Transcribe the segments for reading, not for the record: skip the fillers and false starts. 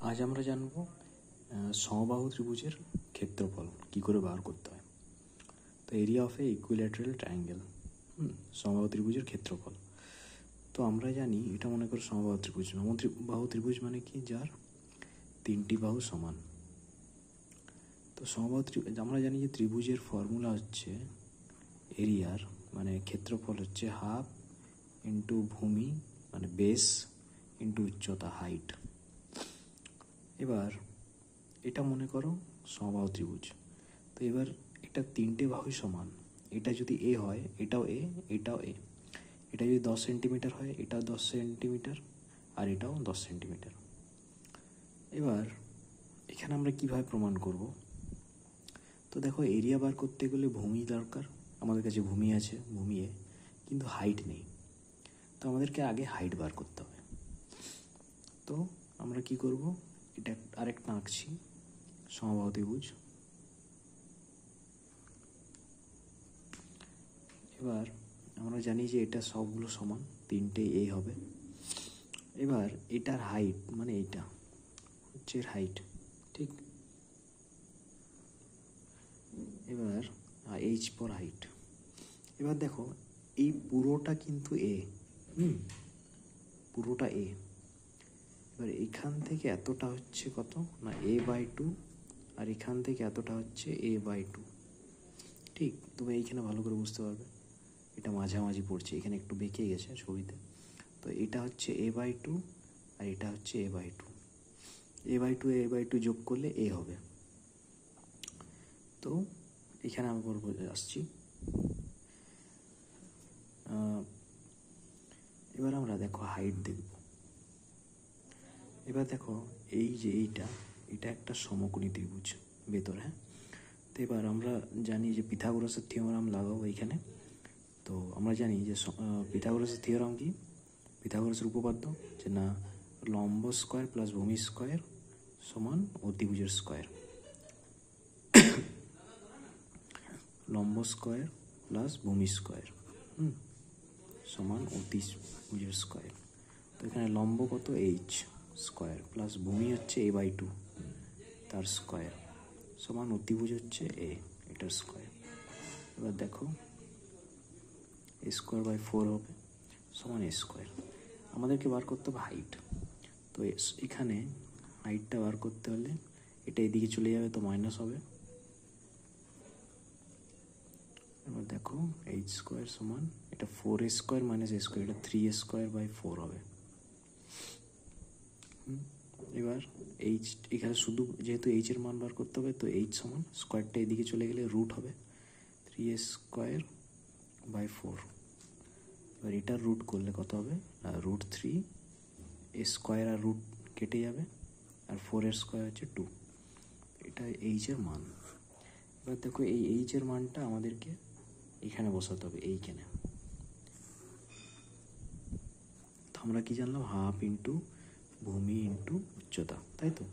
আজ আমরা জানব সমবাহু ত্রিভুজের ক্ষেত্রফল কী করে বার করতে হয়। তো area of A equilateral triangle, সমবাহু ত্রিভুজের ক্ষেত্রফল। তো আমরা জানি এটা মনে করো সমবাহু ত্রিভুজ। সমবাহু ত্রিভুজ মানে কি, যার তিনটি বাহু সমান। তো সমবাহু ত্রিভুজ আমরা জানি যে ত্রিভুজের ফর্মুলা হচ্ছে এরিয়ার মানে ক্ষেত্রফল হচ্ছে হাফ ইন্টু ভূমি মানে বেস ইন্টু উচ্চতা হাইট। এবার এটা মনে করো সমবাহু ত্রিভুজ। তো এবার এটা তিনটে বাহুই সমান। এটা যদি এ হয় এটাও এ, এটাও এ। এটা যদি 10 সেন্টিমিটার হয় এটাও 10 সেন্টিমিটার আর এটাও 10 সেন্টিমিটার। এবার এখানে আমরা কিভাবে প্রমাণ করব? তো দেখো, এরিয়া বার করতে গেলে ভূমি দরকার। আমাদের কাছে ভূমি আছে, ভূমি এ, কিন্তু হাইট নেই। তো আমাদেরকে আগে হাইট বার করতে হবে। তো আমরা কি করব, এটা আরেকটা আঁকছি সমবাহু ত্রিভুজ। এবার আমরা জানি যে এটা সবগুলো সমান, তিনটে এ হবে। এবার এটার হাইট মানে এইটা হচ্ছে হাইট, ঠিক। এবার এইচ পর হাইট। এবার দেখো এই পুরোটা কিন্তু এ, পুরোটা এ। এবার এখান থেকে এতটা হচ্ছে কত না a/2, আর এখান থেকে এতটা হচ্ছে a/2, ঠিক। তুমি এইখানে ভালো করে বুঝতে পারবে, এটা মাঝামাঝি পড়ছে, এখানে একটু বেঁকে গেছে ছবিতে। তো এটা হচ্ছে a/2 আর এটা হচ্ছে a/2। a/2 যোগ করলে এ হবে। তো এখানে আমি বলবো আসছি। এবার আমরা দেখো হাইট দেখব। এবার দেখো এই যে এটা একটা সমকোণী ত্রিভুজ ভেতরে, হ্যাঁ। তো এবার আমরা জানি যে পিথাগোরাসের থিওরাম লাগাবো এইখানে। তো আমরা জানি যে পিথাগোরাসের থিওরাম কি, পিথাগোরাসের উপপাদ্য যে না লম্ব স্কয়ার প্লাস ভূমি স্কয়ার সমান অতিভুজের স্কয়ার। লম্ব স্কয়ার প্লাস ভূমি স্কয়ার সমান অতিভুজের স্কয়ার। তো এখানে লম্ব কত এইচ স্কয়ার প্লাস ভূমি হচ্ছে a/2 তার স্কয়ার সমান অতিভুজ হচ্ছে এ, এটার স্কয়ার। এবার দেখো a²/4 হবে সমান a²। আমাদেরকে বার করতে হবে হাইট। তো এখানে হাইটটা বার করতে হলে এটা এদিকে চলে যাবে, তো মাইনাস হবে। এবার দেখো h² সমান এটা 4a² মাইনাস a², এটা 3a²/4 হবে। এবার এইচ এখানে শুধু যেহেতু এইচ এর মান বার করতে হবে, তো এইচ সমান স্কোয়ারটা এদিকে চলে গেলে রুট হবে 3a²/4। এবার এটার রুট করলে কত হবে, √3 a² আর রুট কেটে যাবে, আর 4a² হচ্ছে 2। এটা এইচ এর মান। এবার দেখো এই এইচ এর মানটা আমাদেরকে এখানে বসাতে হবে, এইখানে। তো আমরা কি জানলাম, হাফ ইন্টু ভূমি ইন্টু উচ্চতা, তাই তো।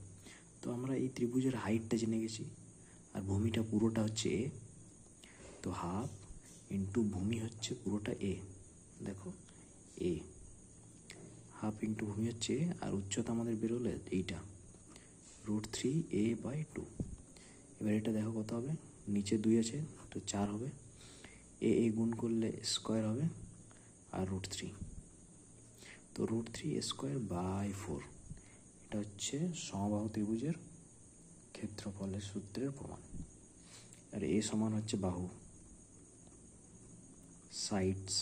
তো আমরা এই ত্রিভুজের হাইটটা জেনে গেছি, আর ভূমিটা পুরোটা হচ্ছে এ। তো হাফ ইন্টু ভূমি হচ্ছে পুরোটা এ, দেখো এ, হাফ ইন্টু ভূমি হচ্ছে এ, আর উচ্চতা আমাদের বেরোলে এইটা √3 a/2। এবার এটা দেখো কত হবে, নিচে 2 আছে তো 4 হবে, এ গুণ করলে স্কোয়ার হবে আর √3। তো √3 a²/4। এটা হচ্ছে সমবাহু ত্রিভুজের ক্ষেত্রফলের সূত্রের প্রমাণ। আর এ সমান হচ্ছে বাহু, সাইডস।